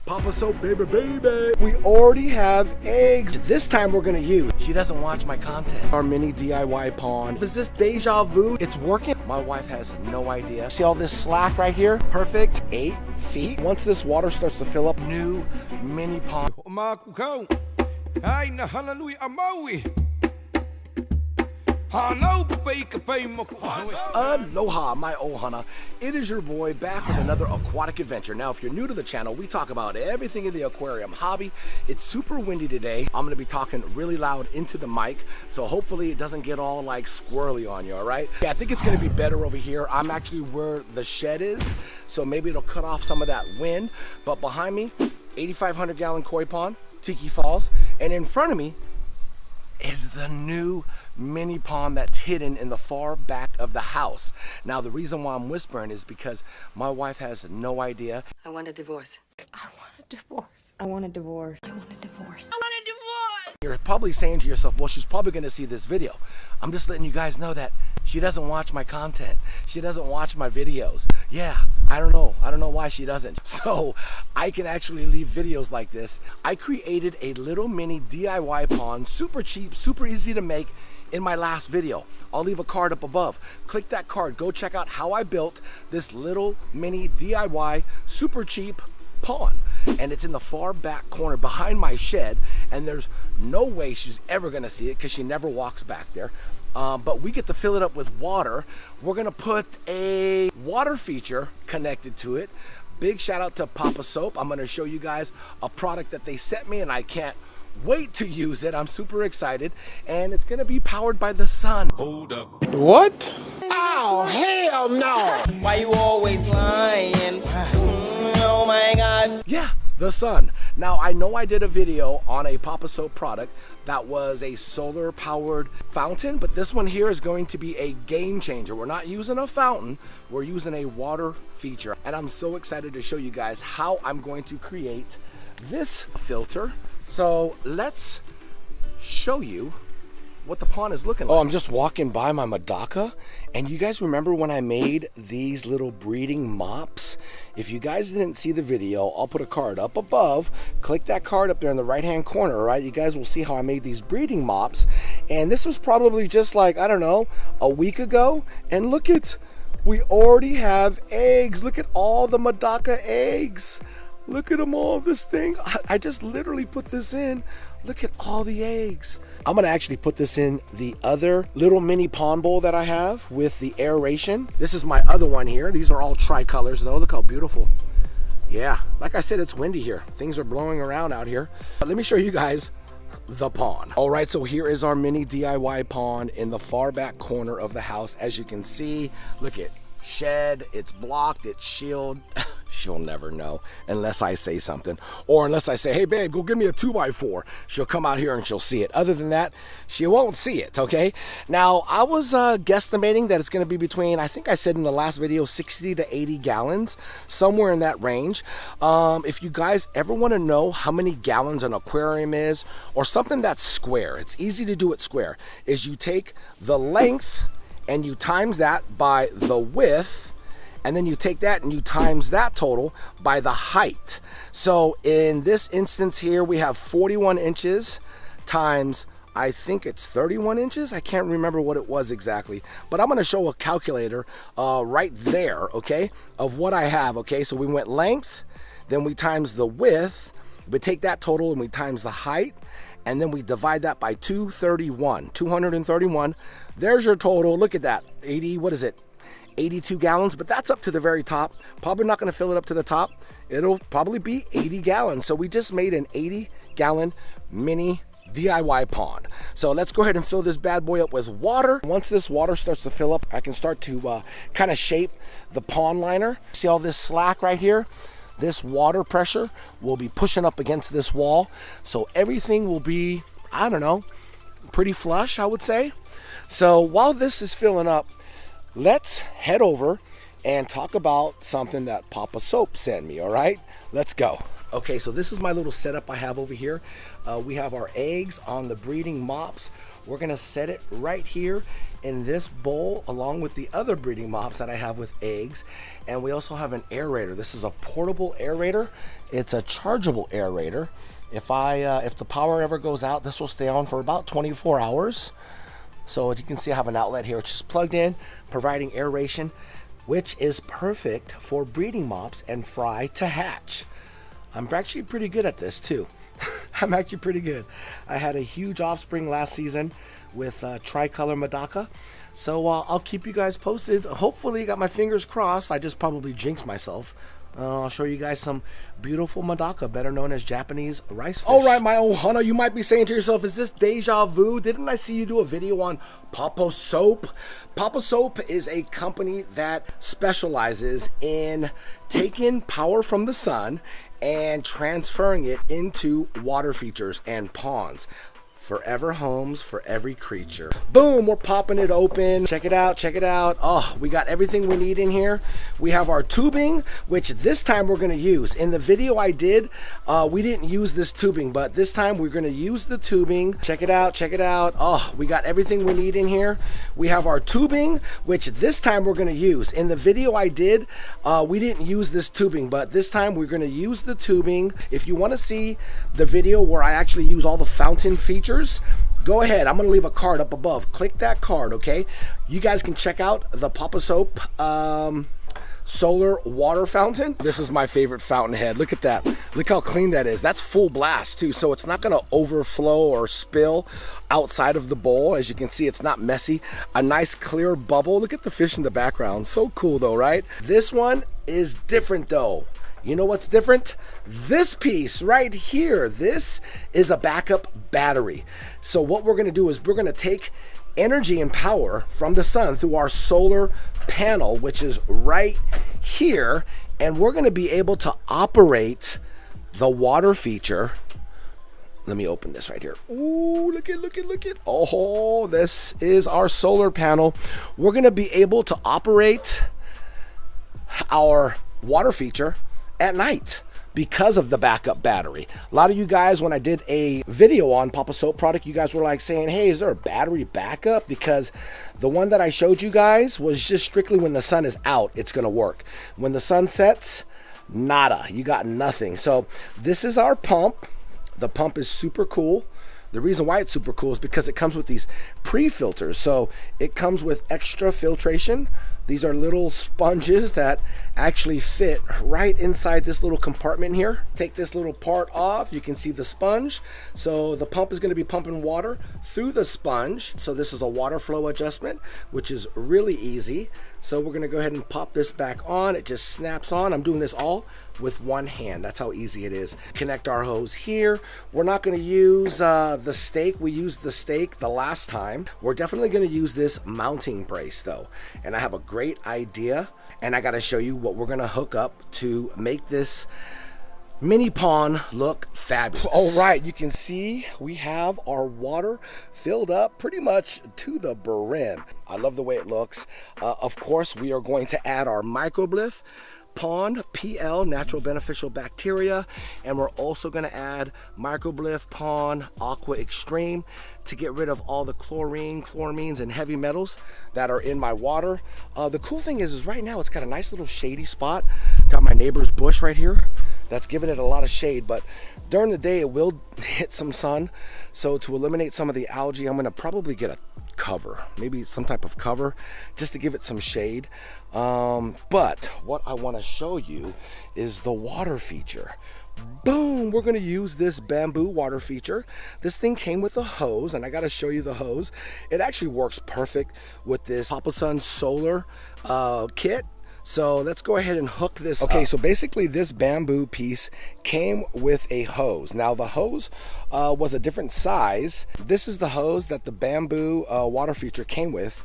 Papa Soap, baby, baby. We already have eggs. This time we're gonna use, she doesn't watch my content, our mini DIY pond. Is this deja vu? It's working. My wife has no idea. See all this slack right here? Perfect, 8 feet. Once this water starts to fill up, new mini pond. Aloha, my ohana. It is your boy back with another aquatic adventure. Now, if you're new to the channel, we talk about everything in the aquarium hobby. It's super windy today. I'm gonna be talking really loud into the mic, so hopefully it doesn't get all like squirrely on you, all right? Yeah, I think it's gonna be better over here. I'm actually where the shed is, so maybe it'll cut off some of that wind. But behind me, 8,500 gallon koi pond, Tiki Falls, and in front of me is the new mini pond that's hidden in the far back of the house. Now, the reason why I'm whispering is because my wife has no idea. I want a divorce. I want a divorce. I want a divorce. I want a divorce. I want a divorce. You're probably saying to yourself, well, she's probably gonna see this video. I'm just letting you guys know that she doesn't watch my content. She doesn't watch my videos. Yeah, I don't know. I don't know why she doesn't. So I can actually leave videos like this. I created a little mini DIY pond, super cheap, super easy to make, in my last video. I'll leave a card up above. Click that card. Go check out how I built this little mini DIY super cheap pond. And it's in the far back corner behind my shed, and there's no way she's ever gonna see it because she never walks back there. But we get to fill it up with water. We're gonna put a water feature connected to it. Big shout out to POPOSOAP. I'm gonna show you guys a product that they sent me and I can't wait to use it. I'm super excited, and it's gonna be powered by the sun. Hold up. What? Oh, hell no! Why you always lying? Oh my God. Yeah, the sun. Now, I know I did a video on a POPOSOAP product that was a solar powered fountain, but this one here is going to be a game changer. We're not using a fountain, we're using a water feature. And I'm so excited to show you guys how I'm going to create this filter. So let's show you what the pond is looking like. Oh, I'm just walking by my Medaka, and you guys remember when I made these little breeding mops? If you guys didn't see the video, I'll put a card up above. Click that card up there in the right hand corner, all right? You guys will see how I made these breeding mops. And this was probably just like, I don't know, a week ago. And look at, we already have eggs. Look at all the Medaka eggs. Look at them all, this thing. I just literally put this in. Look at all the eggs. I'm gonna actually put this in the other little mini pond bowl that I have with the aeration. This is my other one here. These are all tricolors though. Look how beautiful. Yeah, like I said, it's windy here. Things are blowing around out here. But let me show you guys the pond. All right, so here is our mini DIY pond in the far back corner of the house. As you can see, look at shed, it's blocked, it's shielded. She'll never know unless I say something, or unless I say, hey babe, go give me a 2x4. She'll come out here and she'll see it. Other than that, she won't see it, okay? Now, I was guesstimating that it's gonna be between, I think I said in the last video, 60 to 80 gallons, somewhere in that range. If you guys ever wanna know how many gallons an aquarium is, or something that's square, it's easy to do it square, is you take the length and you times that by the width, and then you take that and you times that total by the height. So in this instance here, we have 41 inches times, I think it's 31 inches. I can't remember what it was exactly, but I'm gonna show a calculator right there, okay, of what I have, okay? So we went length, then we times the width, we take that total and we times the height, and then we divide that by 231. There's your total. Look at that, 80, what is it? 82 gallons, but that's up to the very top. Probably not gonna fill it up to the top. It'll probably be 80 gallons. So we just made an 80 gallon mini DIY pond. So let's go ahead and fill this bad boy up with water. Once this water starts to fill up, I can start to kind of shape the pond liner. See all this slack right here? This water pressure will be pushing up against this wall. So everything will be, I don't know, pretty flush, I would say. So while this is filling up, let's head over and talk about something that POPOSOAP sent me, all right? Let's go. Okay, so this is my little setup I have over here. We have our eggs on the breeding mops. We're gonna set it right here in this bowl along with the other breeding mops that I have with eggs. And we also have an aerator. This is a portable aerator. It's a chargeable aerator. If the power ever goes out, this will stay on for about 24 hours. So as you can see, I have an outlet here, which is plugged in, providing aeration, which is perfect for breeding mops and fry to hatch. I'm actually pretty good at this too. I'm actually pretty good. I had a huge offspring last season with tricolor Medaka. So I'll keep you guys posted. Hopefully, got my fingers crossed. I just probably jinxed myself. I'll show you guys some beautiful Medaka, better known as Japanese rice fish. All right, my ohana, you might be saying to yourself, is this deja vu? Didn't I see you do a video on POPOSOAP? POPOSOAP is a company that specializes in taking power from the sun and transferring it into water features and ponds. Forever homes for every creature. Boom, we're popping it open. Check it out, check it out. Oh, we got everything we need in here. We have our tubing, which this time we're gonna use. In the video I did, we didn't use this tubing, but this time we're gonna use the tubing. Check it out, check it out. Oh, we got everything we need in here. We have our tubing, which this time we're gonna use. In the video I did, we didn't use this tubing, but this time we're gonna use the tubing. If you wanna see the video where I actually use all the fountain features, go ahead. I'm going to leave a card up above. Click that card, okay? You guys can check out the POPOSOAP solar water fountain. This is my favorite fountain head. Look at that. Look how clean that is. That's full blast too, so it's not going to overflow or spill outside of the bowl. As you can see, it's not messy. A nice clear bubble. Look at the fish in the background. So cool though, right? This one is different though. You know what's different? This piece right here, this is a backup battery. So what we're gonna do is we're gonna take energy and power from the sun through our solar panel, which is right here, and we're gonna be able to operate the water feature. Let me open this right here. Ooh, look at, look at, look at. Oh, this is our solar panel. We're gonna be able to operate our water feature at night because of the backup battery. A lot of you guys, when I did a video on POPOSOAP product, you guys were like saying, hey, is there a battery backup? Because the one that I showed you guys was just strictly when the sun is out, it's gonna work. When the sun sets, nada, you got nothing. So this is our pump. The pump is super cool. The reason why it's super cool is because it comes with these pre-filters. So it comes with extra filtration. These are little sponges that actually fit right inside this little compartment here. Take this little part off, you can see the sponge. So the pump is gonna be pumping water through the sponge. So this is a water flow adjustment, which is really easy. So we're gonna go ahead and pop this back on. It just snaps on. I'm doing this all with one hand. That's how easy it is. Connect our hose here. We're not gonna use the stake. We used the stake the last time. We're definitely gonna use this mounting brace though. And I have a great idea, and I gotta show you what we're gonna hook up to make this mini pond look fabulous. All right, you can see we have our water filled up pretty much to the brim. I love the way it looks. Of course, we are going to add our microblyph pond PL, natural beneficial bacteria, and we're also going to add microblyph pond aqua extreme to get rid of all the chlorine, chloramines, and heavy metals that are in my water. The cool thing is right now it's got a nice little shady spot. Got my neighbor's bush right here that's giving it a lot of shade, but during the day it will hit some sun. So to eliminate some of the algae, I'm going to probably get a cover, maybe some type of cover, just to give it some shade. But what I want to show you is the water feature. Boom, we're going to use this bamboo water feature. This thing came with a hose, and I got to show you the hose. It actually works perfect with this POPOSUN solar kit. So let's go ahead and hook this up. So basically this bamboo piece came with a hose. Now the hose was a different size. This is the hose that the bamboo water feature came with,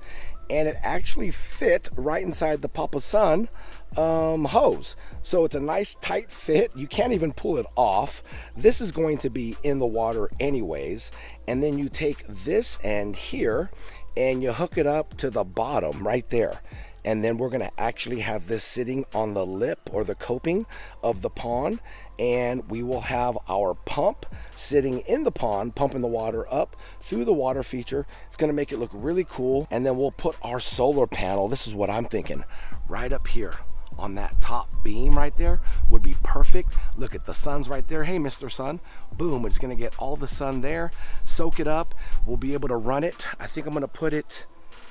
and it actually fit right inside the POPOSUN hose. So it's a nice tight fit. You can't even pull it off. This is going to be in the water anyways. And then you take this end here and you hook it up to the bottom right there. and then we're going to actually have this sitting on the lip or the coping of the pond, and we will have our pump sitting in the pond pumping the water up through the water feature. It's going to make it look really cool, and then we'll put our solar panel, this is what I'm thinking, right up here on that top beam right there would be perfect. Look at the sun's right there. Hey, Mr. Sun. Boom, it's going to get all the sun there, soak it up. We'll be able to run it. I think I'm going to put it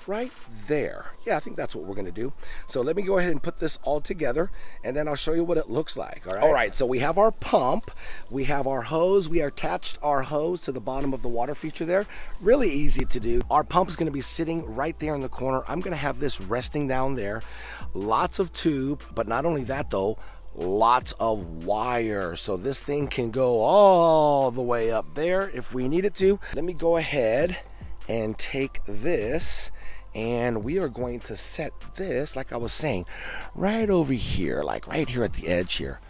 right there. Yeah, I think that's what we're going to do. So let me go ahead and put this all together, and then I'll show you what it looks like. All right, so we have our pump, we have our hose, we attached our hose to the bottom of the water feature there. Really easy to do. Our pump is going to be sitting right there in the corner. I'm going to have this resting down there. Lots of tube, but not only that though, lots of wire, so this thing can go all the way up there if we need it to. Let me go ahead and take this, and we are going to set this, like I was saying, right over here, like right here at the edge here.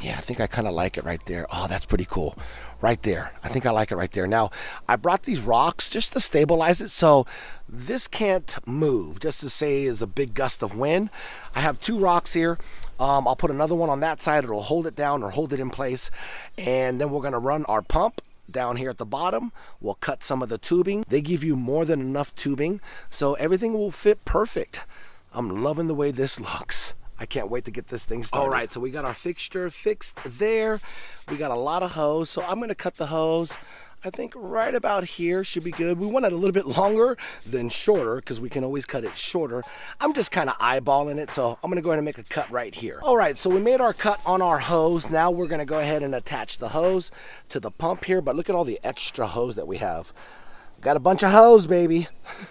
Yeah, I think I kind of like it right there. Oh, that's pretty cool. Right there. I think I like it right there. Now, I brought these rocks just to stabilize it so this can't move, just to say is a big gust of wind. I have 2 rocks here. I'll put another one on that side. It'll hold it down or hold it in place. And then we're going to run our pump down here at the bottom. We'll cut some of the tubing. They give you more than enough tubing, so everything will fit perfect. I'm loving the way this looks. I can't wait to get this thing started. All right, so we got our fixture fixed there. We got a lot of hose, so I'm going to cut the hose. I think right about here should be good. We want it a little bit longer than shorter because we can always cut it shorter. I'm just kind of eyeballing it, so I'm going to go ahead and make a cut right here. All right, so we made our cut on our hose. Now we're going to go ahead and attach the hose to the pump here, but look at all the extra hose that we have. Got a bunch of hose, baby.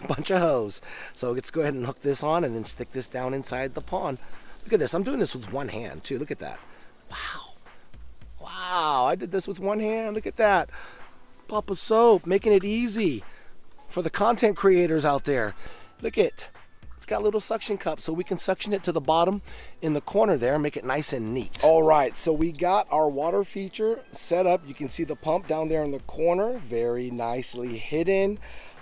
Bunch of hose. So let's go ahead and hook this on and then stick this down inside the pond. Look at this. I'm doing this with one hand too. Look at that. Wow. Wow, I did this with one hand. Look at that. POPOSOAP, making it easy for the content creators out there. Look at, it's got little suction cups so we can suction it to the bottom in the corner there and make it nice and neat. All right, so we got our water feature set up. You can see the pump down there in the corner, very nicely hidden.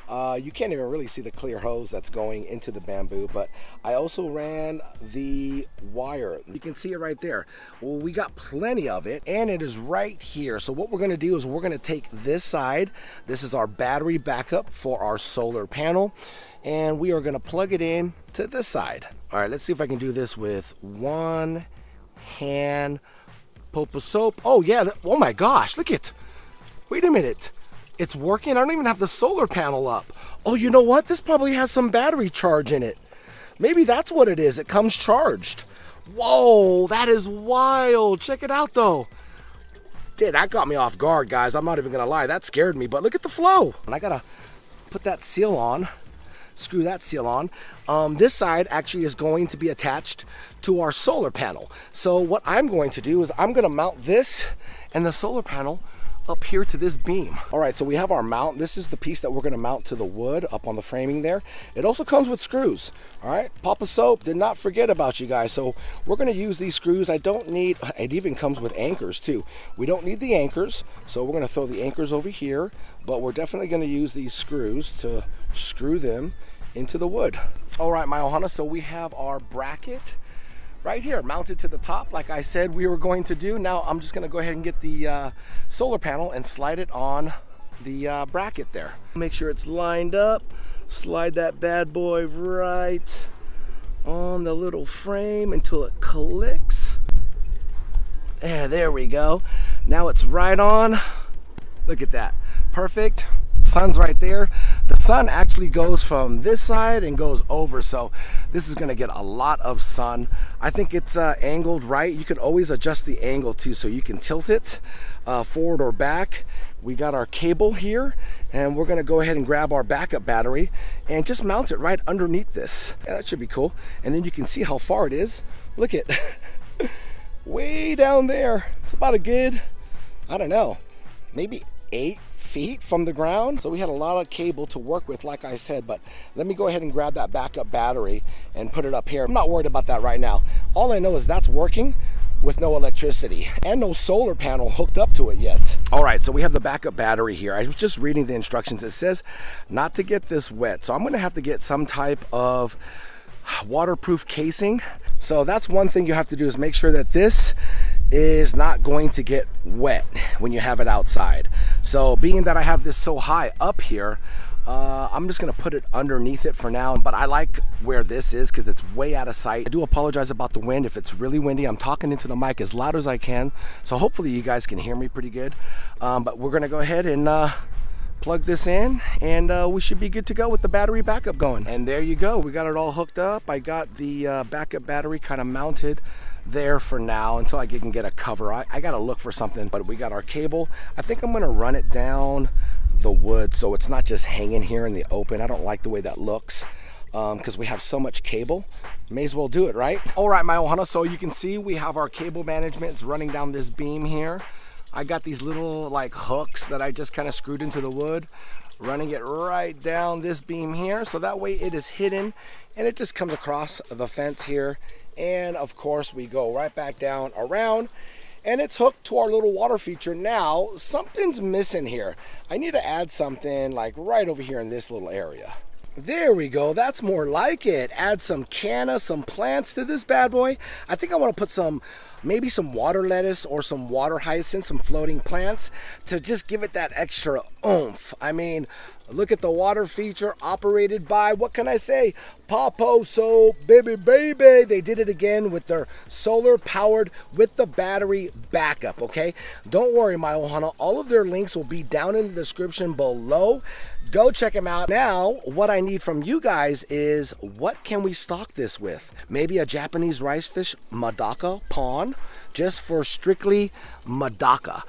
You can't even really see the clear hose that's going into the bamboo, but I also ran the wire. You can see it right there. Well, we got plenty of it, and it is right here. So what we're going to do is we're going to take this side. This is our battery backup for our solar panel, and we are going to plug it in to this side. All right, let's see if I can do this with one hand. POPOSOAP. Oh yeah, oh my gosh, look it. Wait a minute. It's working. I don't even have the solar panel up. Oh, you know what? This probably has some battery charge in it. Maybe that's what it is. It comes charged. Whoa, that is wild. Check it out, though. Dude, that got me off guard, guys. I'm not even going to lie. That scared me, but look at the flow. And I got to put that seal on, screw that seal on. This side actually is going to be attached to our solar panel. So what I'm going to do is I'm going to mount this and the solar panel up here to this beam. All right, so we have our mount. This is the piece that we're going to mount to the wood up on the framing there. It also comes with screws. All right, POPOSOAP did not forget about you guys. So we're going to use these screws. I don't need, it even comes with anchors too. We don't need the anchors, so we're going to throw the anchors over here, but we're definitely going to use these screws to screw them into the wood. All right, my ohana, so we have our bracket right here mounted to the top like I said we were going to do. Now I'm just going to go ahead and get the solar panel and slide it on the bracket there. Make sure it's lined up. Slide that bad boy right on the little frame until it clicks. There we go. Now it's right on. Look at that. Perfect. Sun's right there. The sun actually goes from this side and goes over, so this is going to get a lot of sun. I think it's angled right. You can always adjust the angle too, so you can tilt it forward or back. We got our cable here, and we're going to go ahead and grab our backup battery and just mount it right underneath this. Yeah, that should be cool. And then you can see how far it is. Look at way down there. It's about a good, I don't know, maybe 8 feet from the ground. So we had a lot of cable to work with, like I said, but let me go ahead and grab that backup battery and put it up here. I'm not worried about that right now. All I know is that's working with no electricity and no solar panel hooked up to it yet. All right, so we have the backup battery here. I was just reading the instructions. It says not to get this wet, so I'm gonna have to get some type of waterproof casing. So that's one thing you have to do, is make sure that this is not going to get wet when you have it outside. So being that I have this so high up here, I'm just gonna put it underneath it for now, but I like where this is because it's way out of sight. I do apologize about the wind. If it's really windy, I'm talking into the mic as loud as I can, so hopefully you guys can hear me pretty good. But we're gonna go ahead and plug this in, and we should be good to go with the battery backup going. And there you go, we got it all hooked up. I got the backup battery kind of mounted there for now until I can get a cover. I gotta look for something, but we got our cable. I think I'm gonna run it down the wood so it's not just hanging here in the open. I don't like the way that looks because we have so much cable. May as well do it, right? All right, my ohana, so you can see we have our cable management. It's running down this beam here. I got these little like hooks that I just kind of screwed into the wood, running it right down this beam here, so that way it is hidden and it just comes across the fence here. And of course we go right back down around, and it's hooked to our little water feature. Now something's missing here. I need to add something like right over here in this little area. There we go, that's more like it. Add some canna, some plants to this bad boy. I think I want to put maybe some water lettuce or some water hyacinth, some floating plants to just give it that extra oomph. I mean, look at the water feature operated by, what can I say, POPOSOAP, baby. They did it again with their solar powered with the battery backup, okay? Don't worry, my ohana, all of their links will be down in the description below. Go check them out. Now, what I need from you guys is, what can we stock this with? Maybe a Japanese rice fish Madaka pond, just for strictly Madaka.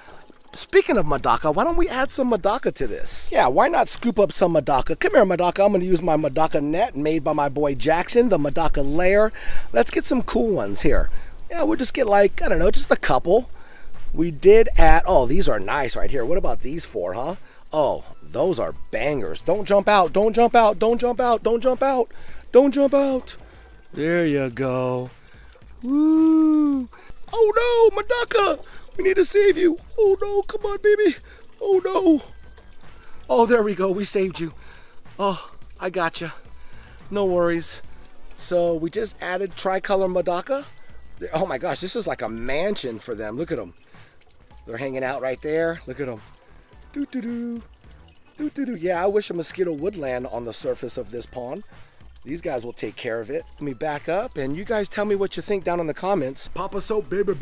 Speaking of Madaka, why don't we add some Madaka to this? Yeah, why not scoop up some Madaka? Come here, Madaka. I'm going to use my Madaka net made by my boy Jackson, the Madaka layer. Let's get some cool ones here. Yeah, we'll just get like, I don't know, just a couple. We did add, oh, these are nice right here. What about these four, huh? Oh, those are bangers. Don't jump out. Don't jump out. Don't jump out. Don't jump out. Don't jump out. There you go. Woo. Oh no, Madaka. We need to save you. Oh no, come on, baby. Oh no. Oh, there we go. We saved you. Oh, I gotcha. No worries. So we just added tricolor Madaka. Oh my gosh, this is like a mansion for them. Look at them. They're hanging out right there. Look at them. Doo-doo-doo. Doo-doo-doo. Yeah, I wish a mosquito would land on the surface of this pond. These guys will take care of it. Let me back up and you guys tell me what you think down in the comments. POPOSOAP, baby.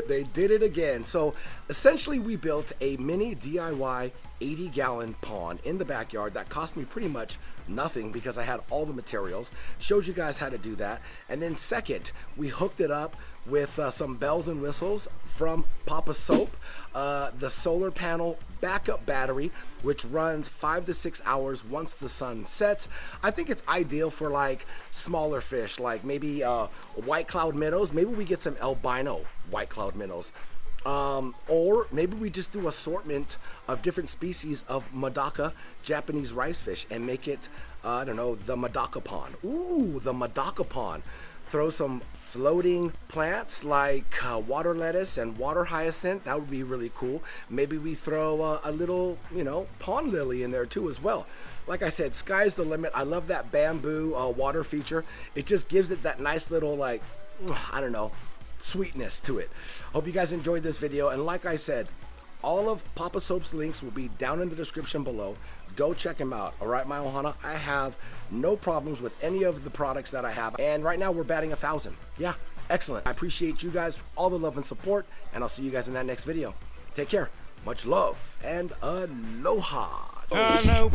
They did it again. So essentially we built a mini DIY 80-gallon pond in the backyard that cost me pretty much nothing because I had all the materials. Showed you guys how to do that. And then second, we hooked it up with some bells and whistles from POPOSOAP, the solar panel backup battery, which runs 5 to 6 hours once the sun sets. I think it's ideal for like smaller fish, like maybe white cloud minnows. Maybe we get some albino white cloud minnows. Or maybe we just do assortment of different species of Madaka Japanese rice fish and make it, I don't know, the Madaka pond. Ooh, the Madaka pond. Throw some floating plants like water lettuce and water hyacinth. That would be really cool. Maybe we throw a little, you know, pond lily in there too as well. Like I said, sky's the limit. I love that bamboo water feature. It just gives it that nice little, like, I don't know, sweetness to it. Hope you guys enjoyed this video, and like I said, all of POPOSOAP's links will be down in the description below. Go check them out. All right, my ohana, I have no problems with any of the products that I have, and right now we're batting 1,000. Yeah, excellent. I appreciate you guys for all the love and support, and I'll see you guys in that next video. Take care. Much love and aloha. Oh.